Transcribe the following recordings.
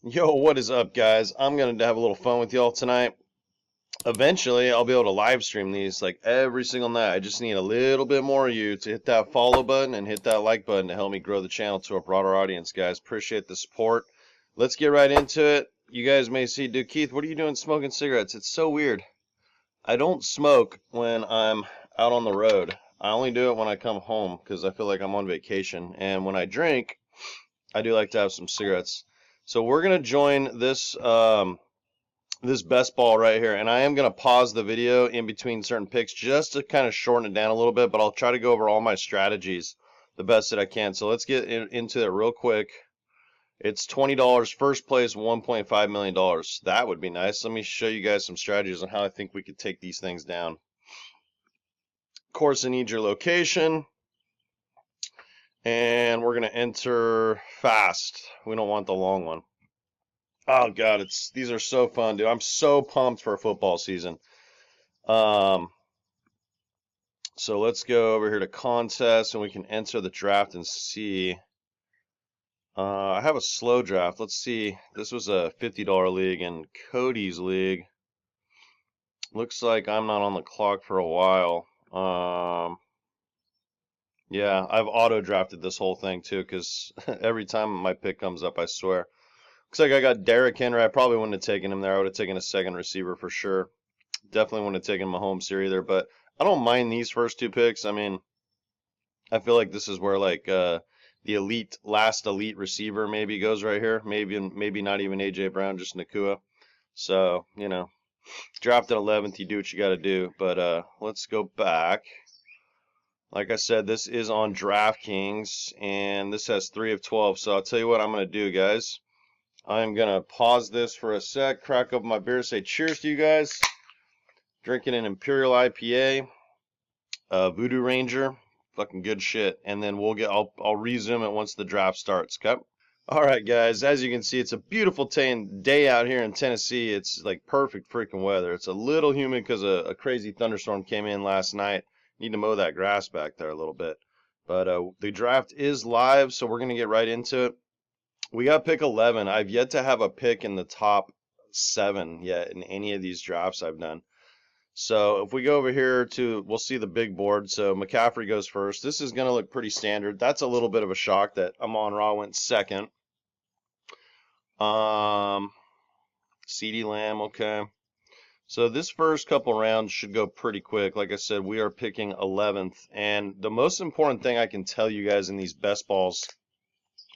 Yo, what is up, guys? I'm going to have a little fun with y'all tonight. Eventually, I'll be able to live stream these like every single night. I just need a little bit more of you to hit that follow button and hit that like button to help me grow the channel to a broader audience, guys. Appreciate the support. Let's get right into it. You guys may see, dude, Keith, what are you doing smoking cigarettes? It's so weird. I don't smoke when I'm out on the road. I only do it when I come home because I feel like I'm on vacation. And when I drink, I do like to have some cigarettes. So we're gonna join this best ball right here, and I am gonna pause the video in between certain picks just to kind of shorten it down a little bit, but I'll try to go over all my strategies the best that I can. So let's get into it real quick. It's $20, first place, $1.5 million. That would be nice. Let me show you guys some strategies on how I think we could take these things down. Of course, I need your location. And we're going to enter fast. We don't want the long one. Oh god, these are so fun, dude. I'm so pumped for football season. So let's go over here to contest and we can enter the draft and see. I have a slow draft. Let's see. This was a $50 league in Cody's league. Looks like I'm not on the clock for a while. Yeah, I've auto drafted this whole thing too because every time my pick comes up, I swear. Looks like I got Derrick Henry. I probably wouldn't have taken him there. I would have taken a second receiver for sure. Definitely wouldn't have taken Mahomes here either. But I don't mind these first two picks. I mean, I feel like this is where like the last elite receiver maybe goes right here. Maybe not even AJ Brown, just Nakua. So draft at 11th. You do what you got to do. But let's go back. Like I said, this is on DraftKings, and this has 3 of 12. So I'll tell you what I'm going to do, guys. I'm going to pause this for a sec, crack up my beer, say cheers to you guys. Drinking an Imperial IPA, Voodoo Ranger, fucking good shit. And then I'll resume it once the draft starts, okay? Alright guys, as you can see, it's a beautiful day out here in Tennessee. It's like perfect freaking weather. It's a little humid because a crazy thunderstorm came in last night. Need to mow that grass back there a little bit. But the draft is live, so we're going to get right into it. We got pick 11. I've yet to have a pick in the top 7 yet in any of these drafts I've done. So if we go over here we'll see the big board. So McCaffrey goes first. This is going to look pretty standard. That's a little bit of a shock that Amon-Ra went second. CeeDee Lamb, okay. So this first couple rounds should go pretty quick. Like I said, we are picking 11th. And the most important thing I can tell you guys in these best balls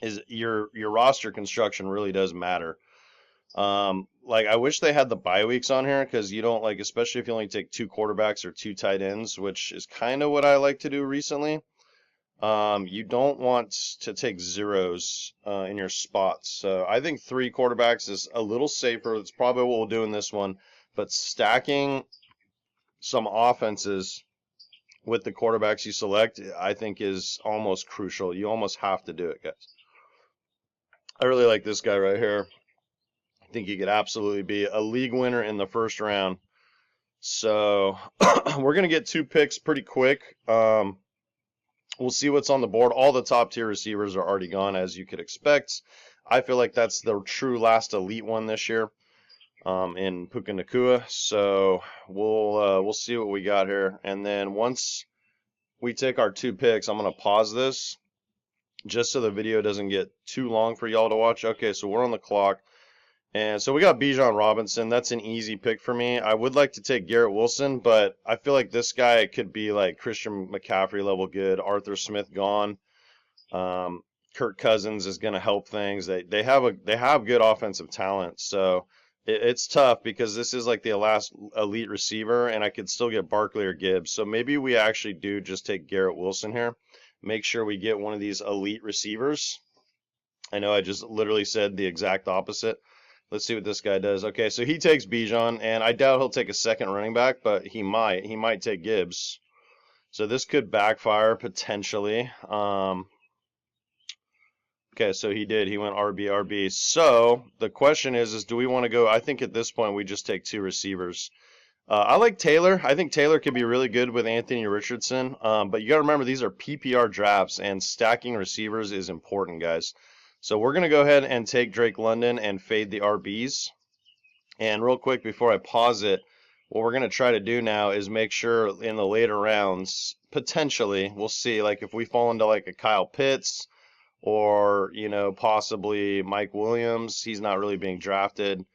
is your roster construction really does matter. Like I wish they had the bye weeks on here because you don't like, especially if you only take 2 quarterbacks or 2 tight ends, which is kind of what I like to do recently. You don't want to take zeros in your spots. So I think 3 quarterbacks is a little safer. That's probably what we'll do in this one. But stacking some offenses with the quarterbacks you select, I think is almost crucial. You almost have to do it, guys. I really like this guy right here. I think he could absolutely be a league winner in the first round. So we're going to get 2 picks pretty quick. We'll see what's on the board. All the top tier receivers are already gone, as you could expect. I feel like that's the true last elite one this year in Puka Nacua. So we'll see what we got here. And then once we take our 2 picks, I'm going to pause this just so the video doesn't get too long for y'all to watch. Okay, so we're on the clock. And so we got Bijan Robinson. That's an easy pick for me. I would like to take Garrett Wilson, but I feel like this guy could be like Christian McCaffrey level good. Arthur Smith gone. Kirk Cousins is going to help things. They have good offensive talent. So it's tough because this is like the last elite receiver, and I could still get Barkley or Gibbs. So maybe we actually do just take Garrett Wilson here. Make sure we get one of these elite receivers. I know I just literally said the exact opposite. Let's see what this guy does. Okay, so he takes Bijan, and I doubt he'll take a second running back, but he might. He might take Gibbs. So this could backfire potentially. Okay, so he did. He went RB. So the question is do we want to go? I think at this point we just take 2 receivers. I like Taylor. I think Taylor could be really good with Anthony Richardson. But you got to remember these are PPR drafts, and stacking receivers is important, guys. So we're going to go ahead and take Drake London and fade the RBs. And real quick before I pause it, what we're going to try to do now is make sure in the later rounds, potentially, we'll see, like if we fall into like a Kyle Pitts or, you know, possibly Mike Williams, he's not really being drafted.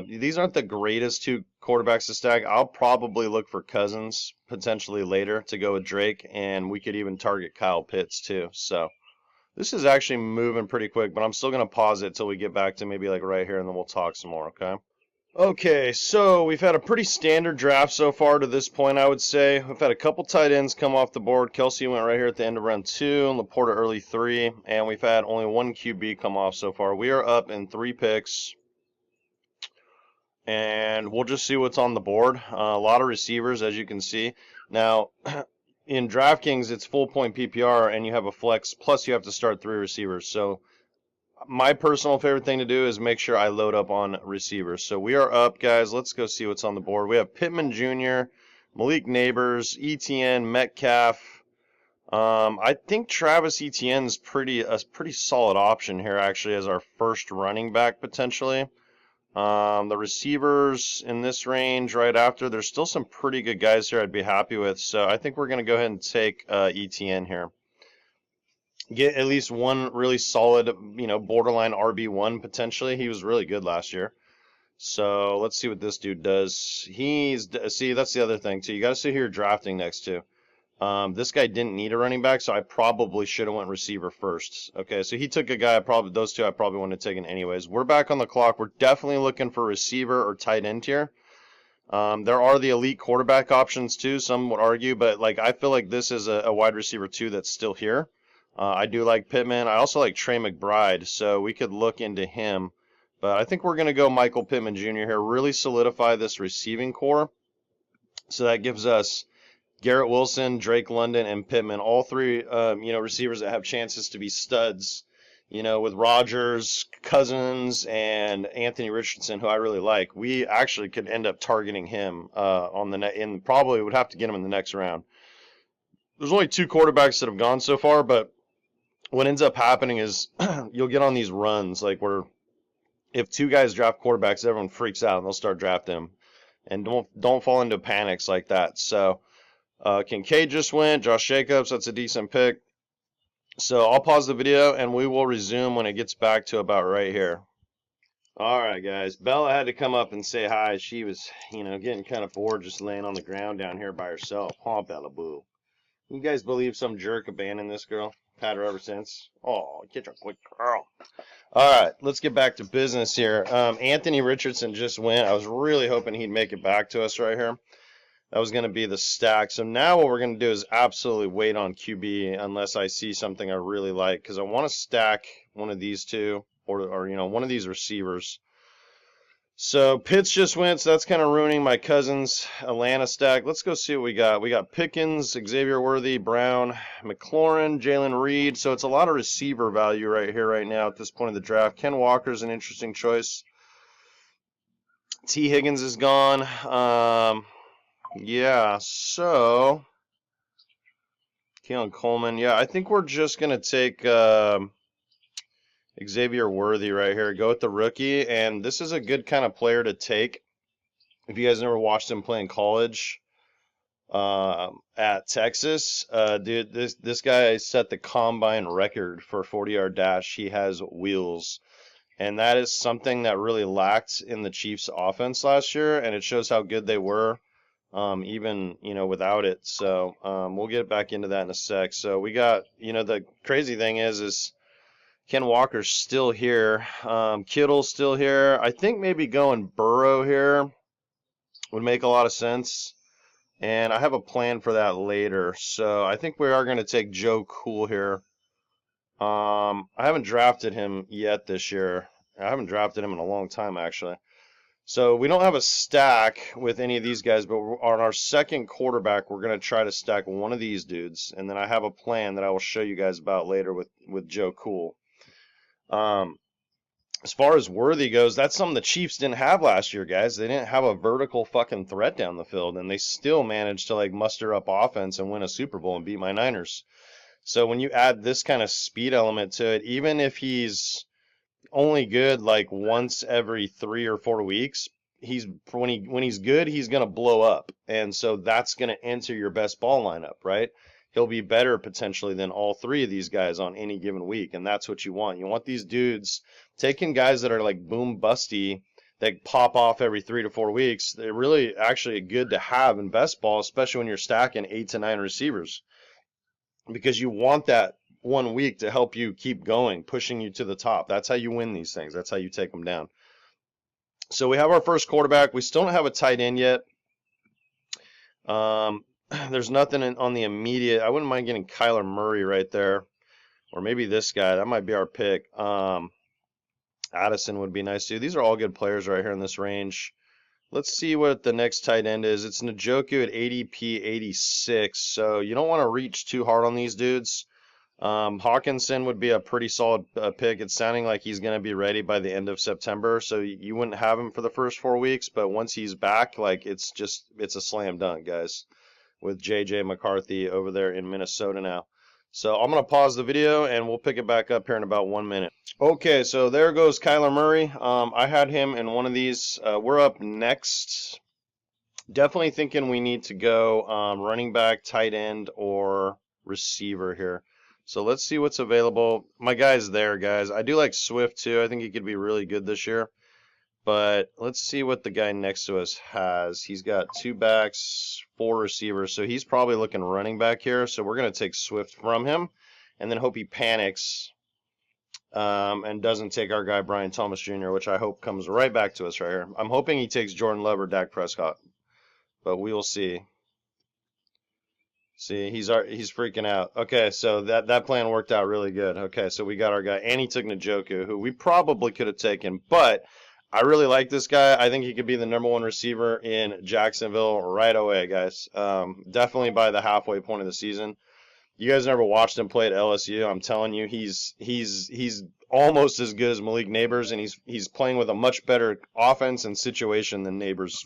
These aren't the greatest two quarterbacks to stack. I'll probably look for Cousins potentially later to go with Drake, and we could even target Kyle Pitts too. So this is actually moving pretty quick, but I'm still going to pause it till we get back to maybe like right here, and then we'll talk some more, okay? Okay, so we've had a pretty standard draft so far to this point, I would say. We've had a couple tight ends come off the board. Kelsey went right here at the end of round 2, and Laporta early 3, and we've had only one QB come off so far. We are up in 3 picks, and we'll just see what's on the board. A lot of receivers, as you can see. Now, in DraftKings, it's full point PPR, and you have a flex, plus you have to start 3 receivers. So my personal favorite thing to do is make sure I load up on receivers. So we are up, guys. Let's go see what's on the board. We have Pittman Jr., Malik Neighbors, Etienne, Metcalf. I think Travis Etienne's a pretty solid option here, actually, as our first running back potentially. The receivers in this range right after, there's still some pretty good guys here I'd be happy with. So I think we're going to go ahead and take Etienne here. Get at least one really solid, you know, borderline RB1 potentially. He was really good last year. So let's see what this dude does. See, that's the other thing too. You got to see who you're drafting next to. This guy didn't need a running back, so I probably should have went receiver first. Okay, so he took a guy, those two I probably wouldn't have taken anyways. We're back on the clock. We're definitely looking for receiver or tight end here. There are the elite quarterback options too, some would argue, but like I feel like this is a wide receiver too that's still here. I do like Pittman. I also like Trey McBride, so we could look into him. But I think we're going to go Michael Pittman Jr. here, really solidify this receiving core. So that gives us Garrett Wilson, Drake London, and Pittman, all 3 you know, receivers that have chances to be studs. You know, with Rodgers, Cousins, and Anthony Richardson, who I really like. We actually could end up targeting him on the and probably would have to get him in the next round. There's only 2 quarterbacks that have gone so far, but what ends up happening is you'll get on these runs like where if 2 guys draft quarterbacks, everyone freaks out and they'll start drafting them. And don't fall into panics like that. So Kincaid just went, Josh Jacobs, that's a decent pick. So I'll pause the video and we will resume when it gets back to about right here. All right, guys. Bella had to come up and say hi. She was, you know, getting kind of bored just laying on the ground down here by herself. Huh, Bella Boo. You guys believe some jerk abandoned this girl? Had her ever since. Oh, get your quick girl. All right, let's get back to business here. Anthony Richardson just went. I was really hoping he'd make it back to us right here. That was going to be the stack. So now what we're going to do is absolutely wait on QB unless I see something I really like, because I want to stack one of these 2 or you know, one of these receivers. So Pitts just went, so that's kind of ruining my Cousins Atlanta stack. Let's go see what we got. We got Pickens, Xavier Worthy, Brown, McLaurin, Jalen Reed. So it's a lot of receiver value right here right now at this point of the draft. Ken Walker's an interesting choice. T. Higgins is gone. Yeah, so Keon Coleman. Yeah, I think we're just going to take Xavier Worthy right here. Go with the rookie, and this is a good kind of player to take. If you guys never watched him play in college at Texas, dude, this guy set the combine record for 40-yard dash. He has wheels, and that is something that really lacked in the Chiefs' offense last year, and it shows how good they were, even, you know, without it. So we'll get back into that in a sec. So we got, you know, the crazy thing is Ken Walker's still here. Kittle's still here. I think maybe going Burrow here would make a lot of sense. And I have a plan for that later. So I think we are going to take Joe Cool here. I haven't drafted him yet this year. I haven't drafted him in a long time, actually. So we don't have a stack with any of these guys, but on our second quarterback, we're going to try to stack one of these dudes. And then I have a plan that I will show you guys about later with Joe Cool. As far as Worthy goes, that's something the Chiefs didn't have last year, guys. They didn't have a vertical fucking threat down the field, and they still managed to like muster up offense and win a Super Bowl and beat my Niners. So when you add this kind of speed element to it, even if he's only good like once every 3 or 4 weeks, he's when he's good, he's gonna blow up, and so that's gonna enter your best ball lineup, right? He'll be better potentially than all three of these guys on any given week, and that's what you want. You want these dudes taking guys that are like boom busty that pop off every 3 to 4 weeks. They're really actually good to have in best ball, especially when you're stacking 8 to 9 receivers, because you want that 1 week to help you keep going, pushing you to the top. That's how you win these things. That's how you take them down. So we have our first quarterback. We still don't have a tight end yet. There's nothing on the immediate. I wouldn't mind getting Kyler Murray right there, or maybe this guy. That might be our pick. Addison would be nice too. These are all good players right here in this range. Let's see what the next tight end is. It's Njoku at ADP 86, so you don't want to reach too hard on these dudes. Hawkinson would be a pretty solid pick. It's sounding like he's going to be ready by the end of September, so you wouldn't have him for the first 4 weeks, but once he's back, like it's a slam dunk, guys, with JJ McCarthy over there in Minnesota now. So I'm going to pause the video and we'll pick it back up here in about 1 minute. Okay, so there goes Kyler Murray. I had him in one of these. We're up next. Definitely thinking we need to go running back, tight end, or receiver here. So let's see what's available. My guy's there, guys. I do like Swift too. I think he could be really good this year. But let's see what the guy next to us has. He's got 2 backs, 4 receivers. So he's probably looking running back here. So we're going to take Swift from him and then hope he panics and doesn't take our guy Brian Thomas Jr., which I hope comes right back to us right here. I'm hoping he takes Jordan Love or Dak Prescott, but we will see. See, he's freaking out. Okay, so that plan worked out really good. Okay, so we got our guy, and he took Njoku, who we probably could have taken, but I really like this guy. I think he could be the #1 receiver in Jacksonville right away, guys. Definitely by the halfway point of the season. You guys never watched him play at LSU. I'm telling you, he's almost as good as Malik Nabers, and he's playing with a much better offense and situation than Nabers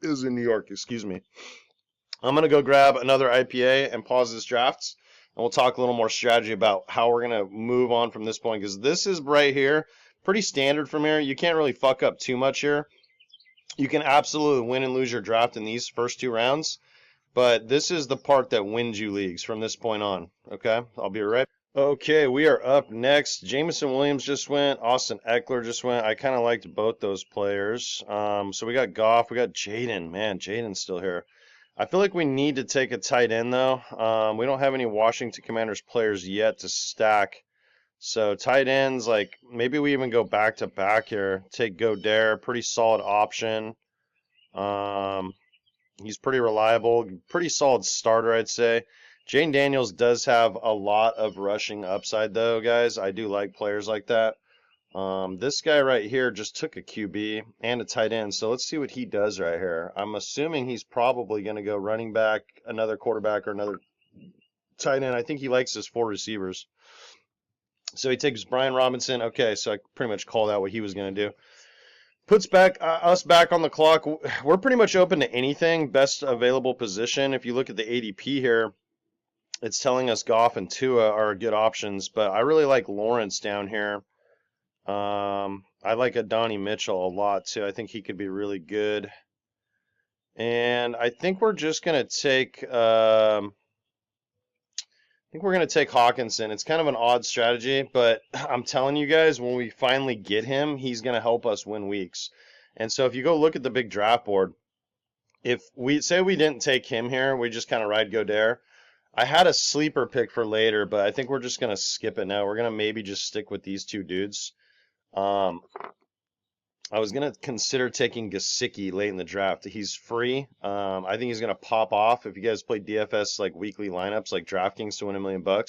is in New York. Excuse me. I'm going to go grab another IPA and pause this draft, and we'll talk a little more strategy about how we're going to move on from this point, because this is right here pretty standard from here. You can't really fuck up too much here. You can absolutely win and lose your draft in these first 2 rounds, but this is the part that wins you leagues from this point on. Okay, I'll be right back. Okay, we are up next. Jameson Williams just went. Austin Eckler just went. I kind of liked both those players. So we got Goff. We got Jaden. Man, Jaden's still here. I feel like we need to take a tight end, though. We don't have any Washington Commanders players yet to stack. So tight ends, like maybe we even go back to back here. Take Goddard, pretty solid option. He's pretty reliable, pretty solid starter, I'd say. Jane Daniels does have a lot of rushing upside, though, guys. I do like players like that. This guy right here just took a QB and a tight end, so let's see what he does right here. I'm assuming he's probably going to go running back, another quarterback, or another tight end. I think he likes his 4 receivers. So he takes Brian Robinson. Okay, so I pretty much called out what he was going to do. Puts us back on the clock. We're pretty much open to anything, best available position. If you look at the ADP here, it's telling us Goff and Tua are good options, but I really like Lawrence down here. I like Adonai Mitchell a lot too. I think he could be really good. And I think we're just gonna take Hawkinson. It's kind of an odd strategy, but I'm telling you guys, when we finally get him, he's gonna help us win weeks. And so if you go look at the big draft board, if we say we didn't take him here, we just kind of ride Goddard. I had a sleeper pick for later, but I think we're just gonna skip it now. We're gonna maybe just stick with these 2 dudes. I was going to consider taking Gesicki late in the draft. He's free. I think he's going to pop off. If you guys play DFS like weekly lineups like DraftKings to win $1 million,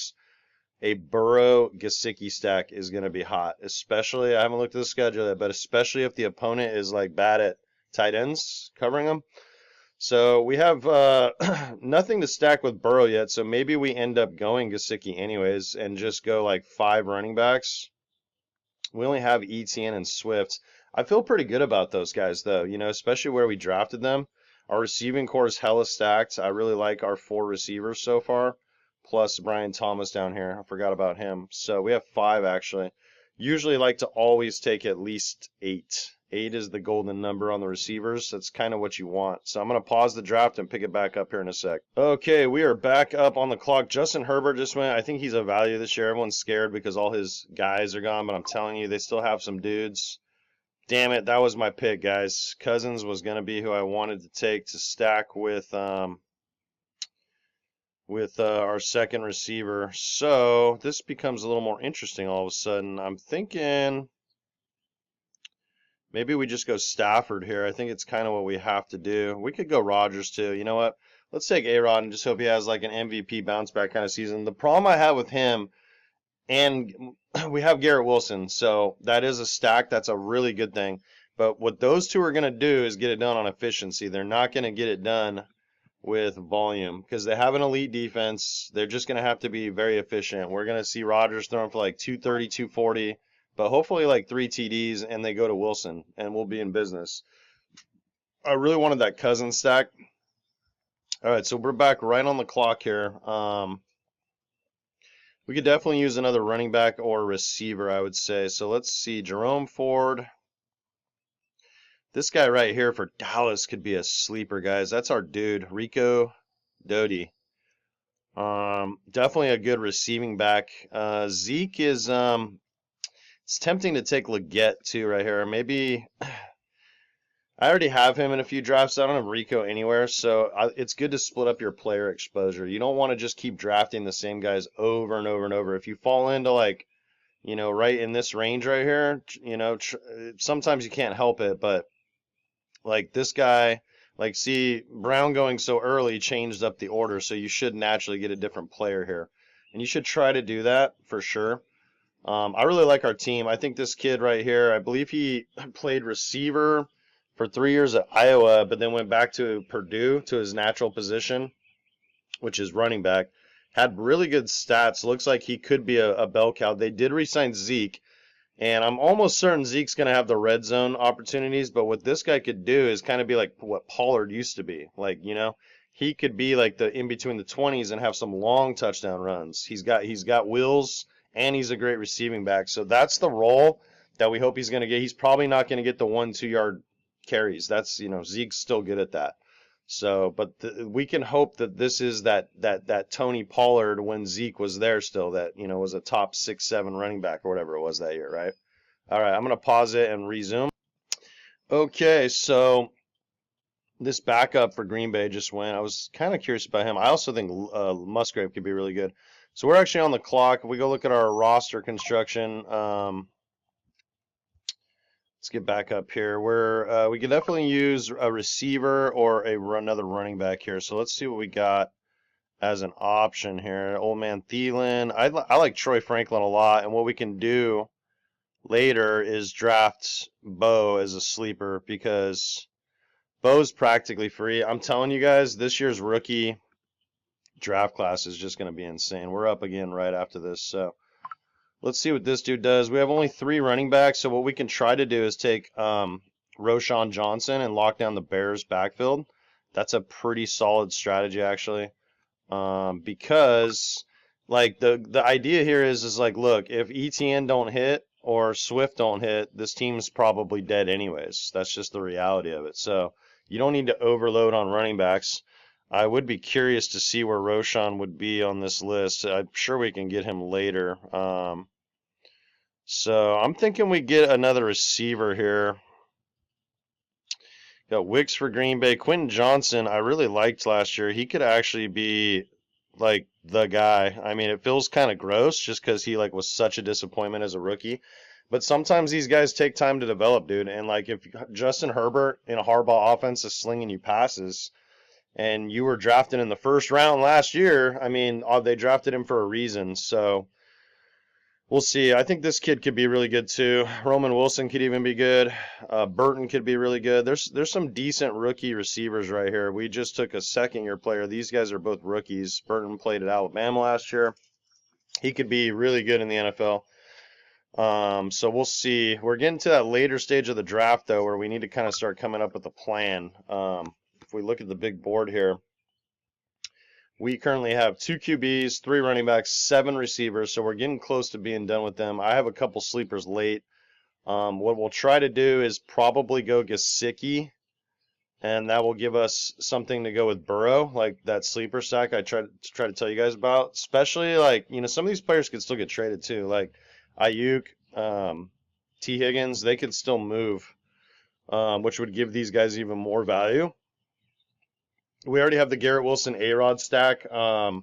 a Burrow Gesicki stack is going to be hot. Especially, I haven't looked at the schedule yet, but especially if the opponent is like bad at tight ends covering them. So we have nothing to stack with Burrow yet, so maybe we end up going Gesicki anyways and just go like 5 running backs. We only have ETN and Swift. I feel pretty good about those guys, though, especially where we drafted them. Our receiving core is hella stacked. I really like our 4 receivers so far, plus Brian Thomas down here. I forgot about him. So we have 5 actually. Usually like to always take at least 8. 8 is the golden number on the receivers. That's kind of what you want. So I'm going to pause the draft and pick it back up here in a sec. Okay, we are back up on the clock. Justin Herbert just went. I think he's a value this year. Everyone's scared because all his guys are gone, but I'm telling you, they still have some dudes. Damn it, that was my pick, guys. Cousins was going to be who I wanted to take to stack with our second receiver. So this becomes a little more interesting all of a sudden. I'm thinking maybe we just go Stafford here. I think it's kind of what we have to do. We could go Rodgers too. You know what? Let's take A-Rod and just hope he has like an MVP bounce back kind of season. The problem I have with him, and we have Garrett Wilson, so that is a stack. That's a really good thing. But what those two are going to do is get it done on efficiency. They're not going to get it done with volume because they have an elite defense. They're just going to have to be very efficient. We're going to see Rodgers throwing for like 230, 240, but hopefully like 3 TDs, and they go to Wilson, and we'll be in business. I really wanted that Cousins stack. All right, so we're back right on the clock here. We could definitely use another running back or receiver, I would say. So let's see, Jerome Ford. This guy right here for Dallas could be a sleeper, guys. That's our dude, Rico Dodi. Definitely a good receiving back. Zeke is, it's tempting to take Leggett too right here. Maybe, I already have him in a few drafts. I don't have Rico anywhere, so it's good to split up your player exposure. You don't want to just keep drafting the same guys over and over and over. If you fall into like, you know, right in this range right here, you know, sometimes you can't help it, but like this guy, like see, Brown going so early changed up the order, so you should naturally get a different player here. And you should try to do that for sure. I really like our team. I think this kid right here, I believe he played receiver for 3 years at Iowa, but then went back to Purdue to his natural position, which is running back. Had really good stats. Looks like he could be a bell cow. They did re-sign Zeke, and I'm almost certain Zeke's going to have the red zone opportunities, but what this guy could do is kind of be like what Pollard used to be. Like, you know, he could be like the in between the 20s and have some long touchdown runs. He's got wheels, and he's a great receiving back. So that's the role that we hope he's going to get. He's probably not going to get the 1-2 yard carries. That's, you know, Zeke's still good at that. So, but we can hope that this is that Tony Pollard when Zeke was there still, that, you know, was a top 6-7 running back or whatever it was that year, right? All right, I'm going to pause it and resume. Okay, so this backup for Green Bay just went. I was kind of curious about him. I also think Musgrave could be really good. So we're actually on the clock. If we go look at our roster construction, let's get back up here. We could definitely use a receiver or another running back here. So let's see what we got as an option here. Old man Thielen. I like Troy Franklin a lot. And what we can do later is draft Bo as a sleeper because Bo's practically free. I'm telling you guys, this year's rookie draft class is just going to be insane. We're up again right after this. So let's see what this dude does. We have only 3 running backs, so what we can try to do is take Roschon Johnson and lock down the Bears' backfield. That's a pretty solid strategy, actually, because like the idea here is like, look, if ETN don't hit or Swift don't hit, this team's probably dead anyways. That's just the reality of it. So you don't need to overload on running backs. I would be curious to see where Roschon would be on this list. I'm sure we can get him later. So I'm thinking we get another receiver here. Got Wicks for Green Bay. Quentin Johnson, I really liked last year. He could actually be like the guy. I mean, it feels kind of gross just because he like was such a disappointment as a rookie. But sometimes these guys take time to develop, dude. And like if Justin Herbert in a Harbaugh offense is slinging you passes, and you were drafted in the first round last year, I mean, they drafted him for a reason. So we'll see. I think this kid could be really good too. Roman Wilson could even be good. Burton could be really good. There's some decent rookie receivers right here. We just took a second-year player. These guys are both rookies. Burton played at Alabama last year. He could be really good in the NFL. So we'll see. We're getting to that later stage of the draft, though, where we need to kind of start coming up with a plan. If we look at the big board here, We currently have 2 QBs, 3 running backs, 7 receivers, so we're getting close to being done with them. I have a couple sleepers late. What we'll try to do is probably go Gesicki, and that will give us something to go with Burrow, like that sleeper stack I try to tell you guys about. Especially like, you know, some of these players could still get traded too, like Ayuk, T. Higgins, they could still move, which would give these guys even more value. We already have the Garrett Wilson A-Rod stack. I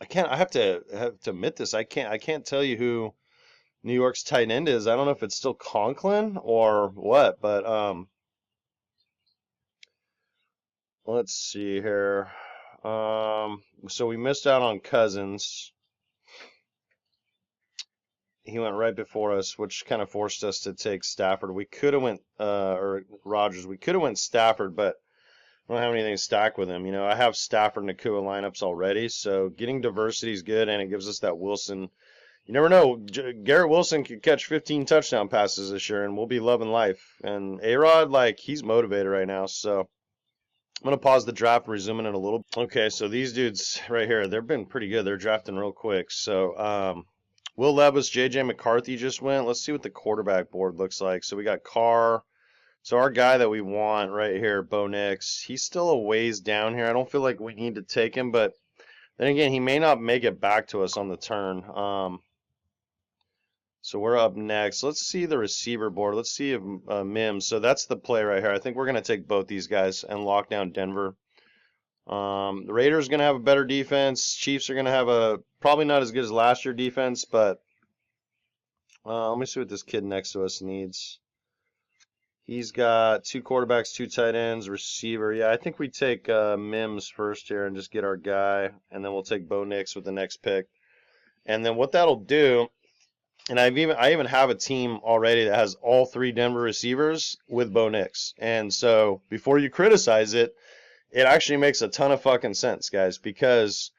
have to admit this. I can't tell you who New York's tight end is. I don't know if it's still Conklin or what, but let's see here. So we missed out on Cousins. He went right before us, which kind of forced us to take Stafford. We could have went or Rodgers. We could have went Stafford, but I don't have anything stacked with him. You know, I have Stafford and Nakua lineups already, so getting diversity is good, and it gives us that Wilson. You never know. Garrett Wilson could catch 15 touchdown passes this year, and we'll be loving life. And A-Rod, like, he's motivated right now, so I'm going to pause the draft, resume it in a little. Okay, so these dudes right here, they've been pretty good. They're drafting real quick. So, Will Levis, J.J. McCarthy just went. Let's see what the quarterback board looks like. So we got Carr. So our guy that we want right here, Bo Nix, he's still a ways down here. I don't feel like we need to take him, but then again, he may not make it back to us on the turn. So we're up next. Let's see the receiver board. Let's see if Mims. So that's the play right here. I think we're going to take both these guys and lock down Denver. The Raiders are going to have a better defense. Chiefs are going to have a probably not as good as last year defense, but let me see what this kid next to us needs. He's got 2 quarterbacks, 2 tight ends, receiver. Yeah, I think we take Mims first here and just get our guy, and then we'll take Bo Nix with the next pick. And then what that'll do, and I even have a team already that has all 3 Denver receivers with Bo Nix. And so before you criticize it, it actually makes a ton of fucking sense, guys, because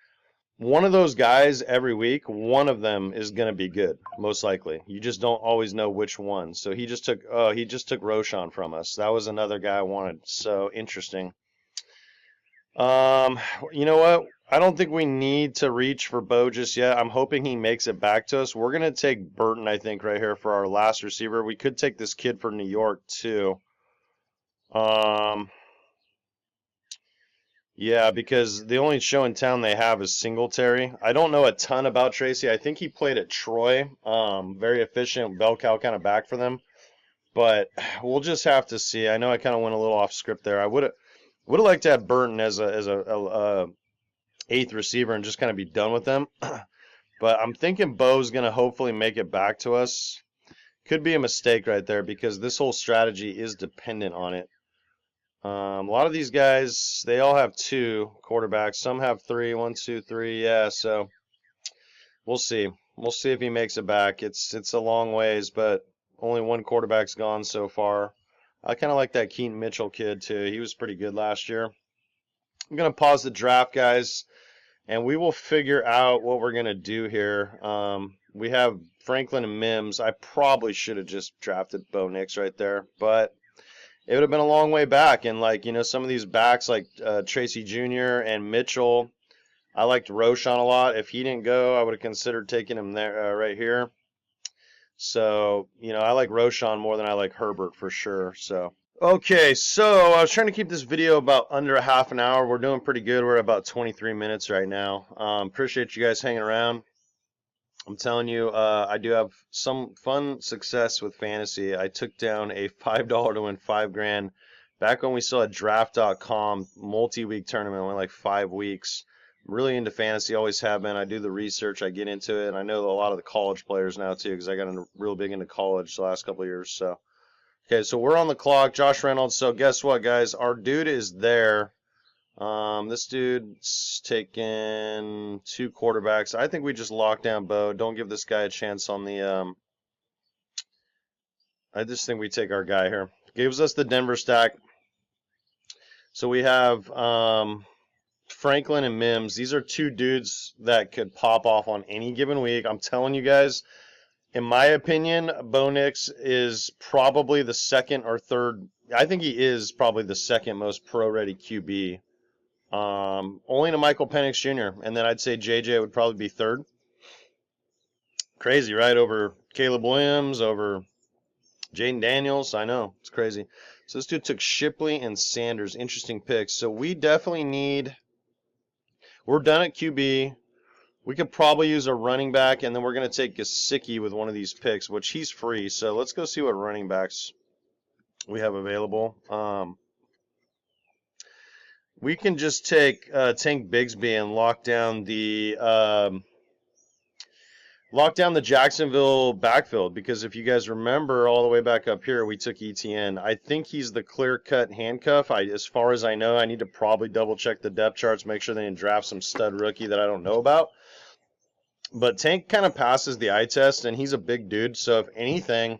one of those guys every week, one of them is going to be good, most likely. You just don't always know which one. So he just took Roschon from us. That was another guy I wanted. So interesting. You know what? I don't think we need to reach for Bo just yet. I'm hoping he makes it back to us. We're going to take Burton, I think, right here for our last receiver. We could take this kid for New York, too. Yeah, because the only show in town they have is Singletary. I don't know a ton about Tracy. I think he played at Troy. Very efficient, bell cow kind of back for them. But we'll just have to see. I know I kind of went a little off script there. I would have liked to have Burton as a 8th receiver and just kind of be done with them. But I'm thinking Bo's going to hopefully make it back to us. Could be a mistake right there because this whole strategy is dependent on it. A lot of these guys, they all have 2 quarterbacks. Some have 3, 1, 2, 3. Yeah, so we'll see. We'll see if he makes it back. It's a long ways, but only 1 quarterback's gone so far. I kind of like that Keaton Mitchell kid too. He was pretty good last year. I'm going to pause the draft, guys, and we will figure out what we're going to do here. We have Franklin and Mims. I probably should have just drafted Bo Nix right there, but it would have been a long way back. And, like, you know, some of these backs like Tracy Jr. and Mitchell, I liked Roschon a lot. If he didn't go, I would have considered taking him there right here. So, you know, I like Roschon more than I like Herbert for sure. So, okay, so I was trying to keep this video about under a half an hour. We're doing pretty good. We're at about 23 minutes right now. Appreciate you guys hanging around. I'm telling you, I do have some fun success with fantasy. I took down a $5 to win $5,000 back when we still had draft.com multi-week tournament. Went like 5 weeks. I'm really into fantasy, always have been. I do the research, I get into it, and I know a lot of the college players now too because I got real big into college the last couple of years. So, okay, so we're on the clock. Josh Reynolds. So guess what, guys? Our dude is there. This dude's taking 2 quarterbacks. I think we just lock down Bo. Don't give this guy a chance on the, I just think we take our guy here. Gives us the Denver stack. So we have, Franklin and Mims. These are 2 dudes that could pop off on any given week. I'm telling you guys, in my opinion, Bo Nix is probably the 2nd or 3rd. I think he is probably the 2nd most pro-ready QB Only to Michael Penix Jr. And then I'd say JJ would probably be third. Crazy, right? Over Caleb Williams, over Jaden Daniels. I know, it's crazy. So this dude took Shipley and Sanders. Interesting picks. So we definitely need. We're done at QB. We could probably use a running back, and then we're going to take Gesicki with one of these picks, which he's free. So let's go see what running backs we have available. We can just take Tank Bigsby and lock down the Jacksonville backfield, because if you guys remember all the way back up here, we took ETN. I think he's the clear-cut handcuff. As far as I know, I need to probably double-check the depth charts, make sure they didn't draft some stud rookie that I don't know about. But Tank kind of passes the eye test, and he's a big dude. So if anything,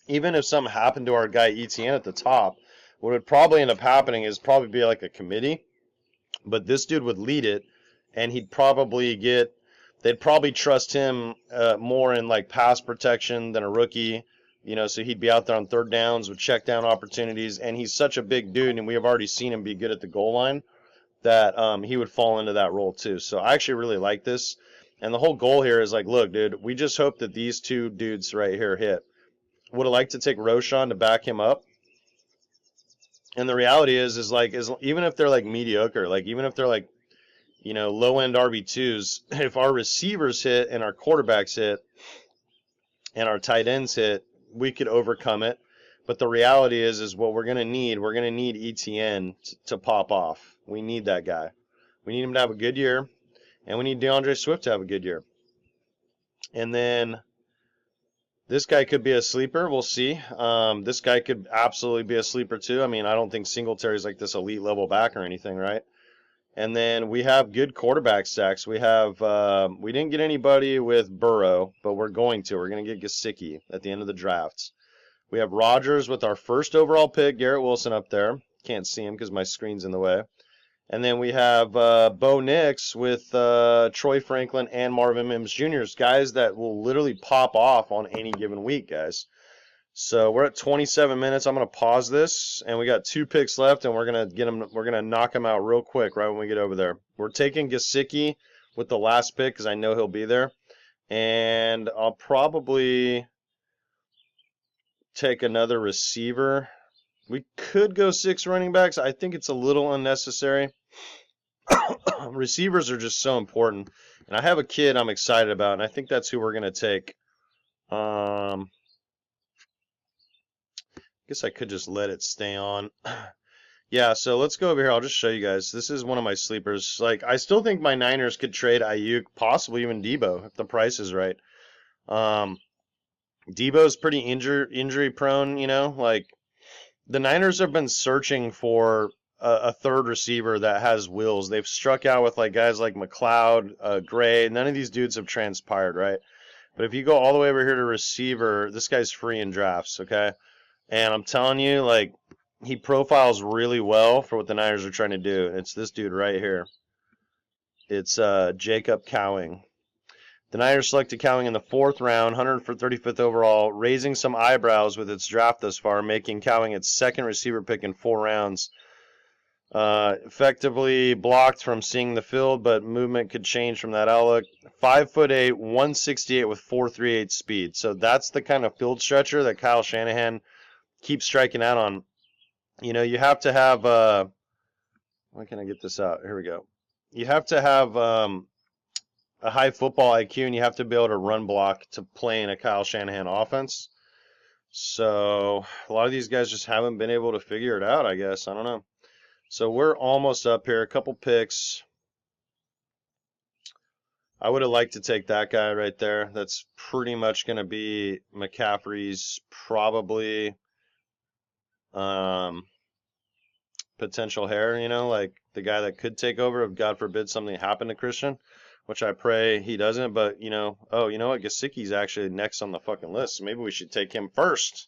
even if something happened to our guy ETN at the top, what would probably end up happening is probably be like a committee. But this dude would lead it, and they'd probably trust him more in like pass protection than a rookie. So he'd be out there on third downs with check down opportunities, and he's such a big dude, and we have already seen him be good at the goal line, that he would fall into that role too. So I actually really like this. And the whole goal here is like, look, dude, we just hope that these two dudes right here hit. Would have liked to take Roshan to back him up. And the reality is even if they're like mediocre, like even if they're like, low end RB2s, if our receivers hit and our quarterbacks hit and our tight ends hit, we could overcome it. But the reality is what we're going to need ETN to pop off. We need that guy. We need him to have a good year. And we need DeAndre Swift to have a good year. And then this guy could be a sleeper. We'll see. This guy could absolutely be a sleeper too. I mean, I don't think Singletary's like this elite level back or anything, right? And then we have good quarterback stacks. We didn't get anybody with Burrow, but we're going to. We're going to get Gesicki at the end of the drafts. We have Rodgers with our first overall pick, Garrett Wilson up there. Can't see him because my screen's in the way. And then we have Bo Nix with Troy Franklin and Marvin Mims Jr., guys that will literally pop off on any given week, guys. So we're at 27 minutes. I'm going to pause this, and we got 2 picks left, and we're going to knock them out real quick right when we get over there. We're taking Gesicki with the last pick because I know he'll be there. And I'll probably take another receiver. We could go 6 running backs. I think it's a little unnecessary. Receivers are just so important. And I have a kid I'm excited about, and I think that's who we're going to take. Guess I could just let it stay on. Yeah, so let's go over here. I'll just show you guys. This is one of my sleepers. Like, I still think my Niners could trade Ayuk, possibly even Debo, if the price is right. Debo's pretty injury prone, Like, the Niners have been searching for a third receiver that has wheels. They've struck out with like guys like McLeod, Gray. None of these dudes have transpired, right? But if you go all the way over here to receiver, this guy's free in drafts, okay? And I'm telling you, like, he profiles really well for what the Niners are trying to do. It's this dude right here. It's Jacob Cowing. The Niners selected Cowing in the 4th round, 135th overall, raising some eyebrows with its draft thus far, making Cowing its 2nd receiver pick in 4 rounds. Effectively blocked from seeing the field, but movement could change from that outlook. 5'8", 168 with 4.38 speed. So that's the kind of field stretcher that Kyle Shanahan keeps striking out on. You have to have why can't I get this out? Here we go. You have to have a high football IQ, and you have to be able to run block to play in a Kyle Shanahan offense. So a lot of these guys just haven't been able to figure it out, I guess. I don't know. So we're almost up here. A couple picks. I would have liked to take that guy right there. That's pretty much going to be McCaffrey's probably potential heir, like the guy that could take over if God forbid something happened to Christian, which I pray he doesn't. But, you know what? Gesicki's actually next on the fucking list. So maybe we should take him first.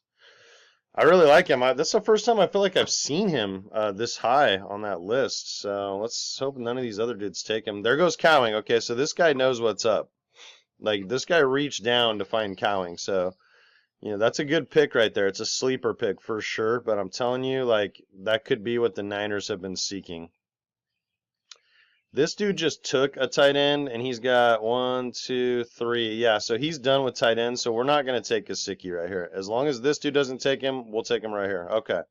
I really like him. That's the first time I feel like I've seen him this high on that list. So let's hope none of these other dudes take him. There goes Cowing. Okay, so this guy knows what's up. Like, this guy reached down to find Cowing. So, that's a good pick right there. It's a sleeper pick for sure. But I'm telling you, like, that could be what the Niners have been seeking. This dude just took a tight end, and he's got 1, 2, 3. Yeah, so he's done with tight end, so we're not going to take Gesicki right here. As long as this dude doesn't take him, we'll take him right here. Okay.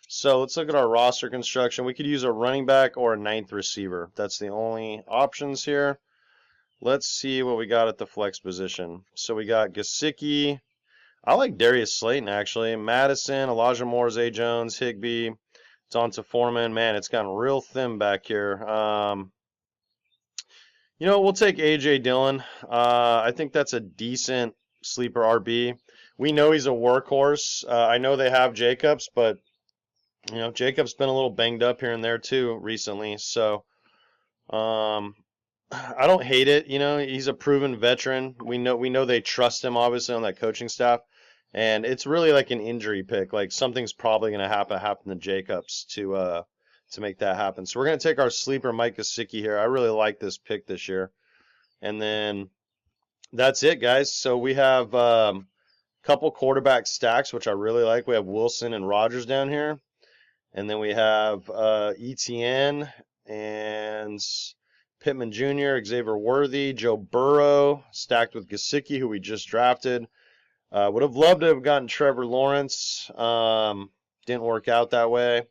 So let's look at our roster construction. We could use a running back or a ninth receiver. That's the only options here. Let's see what we got at the flex position. So we got Gesicki. I like Darius Slayton, actually. Madison, Elijah Moore, Zay Jones, Higbee, Donta Foreman. Man, it's gotten real thin back here. You know, we'll take A.J. Dillon. I think that's a decent sleeper RB. We know he's a workhorse. I know they have Jacobs, but, you know, Jacobs been a little banged up here and there, too, recently. So, I don't hate it. You know, he's a proven veteran. We know they trust him, obviously, on that coaching staff. And it's really like an injury pick. Like, something's probably going to happen to Jacobs to make that happen. So we're going to take our sleeper Mike Gesicki here. I really like this pick this year. And then that's it, guys. So we have a couple quarterback stacks, which I really like. We have Wilson and Rodgers down here. And then we have ETN and Pittman Jr., Xavier Worthy, Joe Burrow, stacked with Gesicki, who we just drafted. Would have loved to have gotten Trevor Lawrence. Didn't work out that way.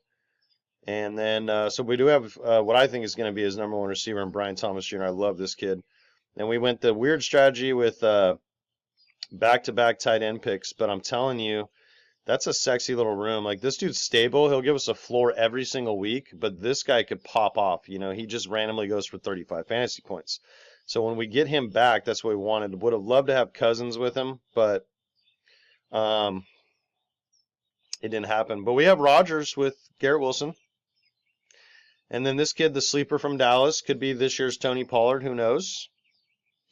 And then, so we do have what I think is going to be his number one receiver in Brian Thomas Jr. I love this kid. And we went the weird strategy with back-to-back tight end picks. But I'm telling you, that's a sexy little room. Like, this dude's stable. He'll give us a floor every single week. But this guy could pop off. You know, he just randomly goes for 35 fantasy points. So when we get him back, that's what we wanted. Would have loved to have Cousins with him, but it didn't happen. But we have Rodgers with Garrett Wilson. And then this kid, the sleeper from Dallas, could be this year's Tony Pollard. Who knows?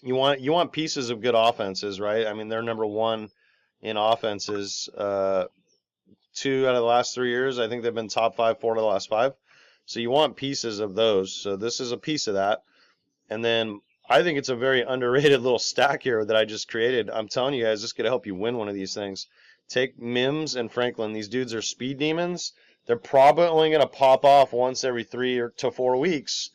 You want pieces of good offenses, right? I mean, they're number one in offenses. 2 out of the last 3 years, I think they've been top 5, 4 out of the last 5. So you want pieces of those. So this is a piece of that. And then I think it's a very underrated little stack here that I just created. I'm telling you guys, this could help you win one of these things. Take Mims and Franklin. These dudes are speed demons. They're probably only going to pop off once every 3 to 4 weeks,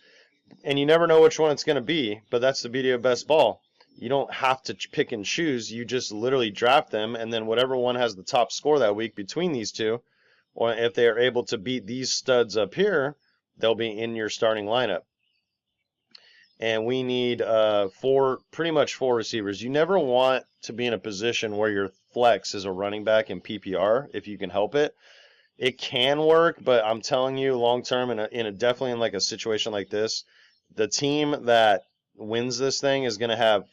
and you never know which one it's going to be, but that's the beauty of best ball. You don't have to pick and choose. You just literally draft them, and then whatever one has the top score that week between these two, or if they are able to beat these studs up here, they'll be in your starting lineup. And we need pretty much 4 receivers. You never want to be in a position where your flex is a running back in PPR if you can help it. It can work, but I'm telling you, long term, definitely in like a situation like this, the team that wins this thing is going to have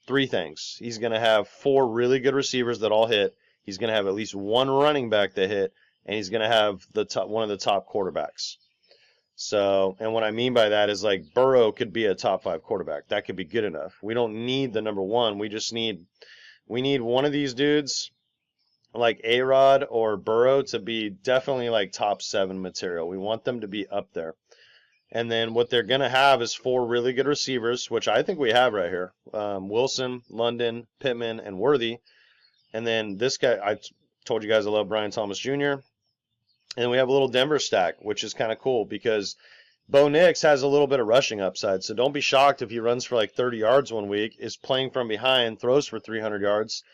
3 things. He's going to have 4 really good receivers that all hit. He's going to have at least 1 running back that hit, and he's going to have one of the top quarterbacks. So, and what I mean by that is like Burrow could be a top 5 quarterback. That could be good enough. We don't need the number 1. We need one of these dudes, like A-Rod or Burrow, to be definitely like top 7 material. We want them to be up there. And then what they're going to have is 4 really good receivers, which I think we have right here. Wilson, London, Pittman, and Worthy. And then this guy, I told you guys I love Brian Thomas Jr. And then we have a little Denver stack, which is kind of cool because Bo Nix has a little bit of rushing upside. So don't be shocked if he runs for like 30 yards one week, is playing from behind, throws for 300 yards.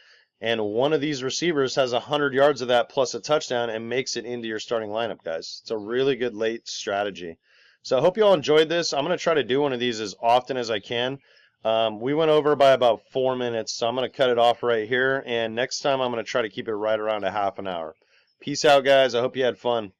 And one of these receivers has 100 yards of that plus a touchdown and makes it into your starting lineup, guys. It's a really good late strategy. So I hope you all enjoyed this. I'm going to try to do one of these as often as I can. We went over by about 4 minutes, so I'm going to cut it off right here. And next time I'm going to try to keep it right around a half an hour. Peace out, guys. I hope you had fun.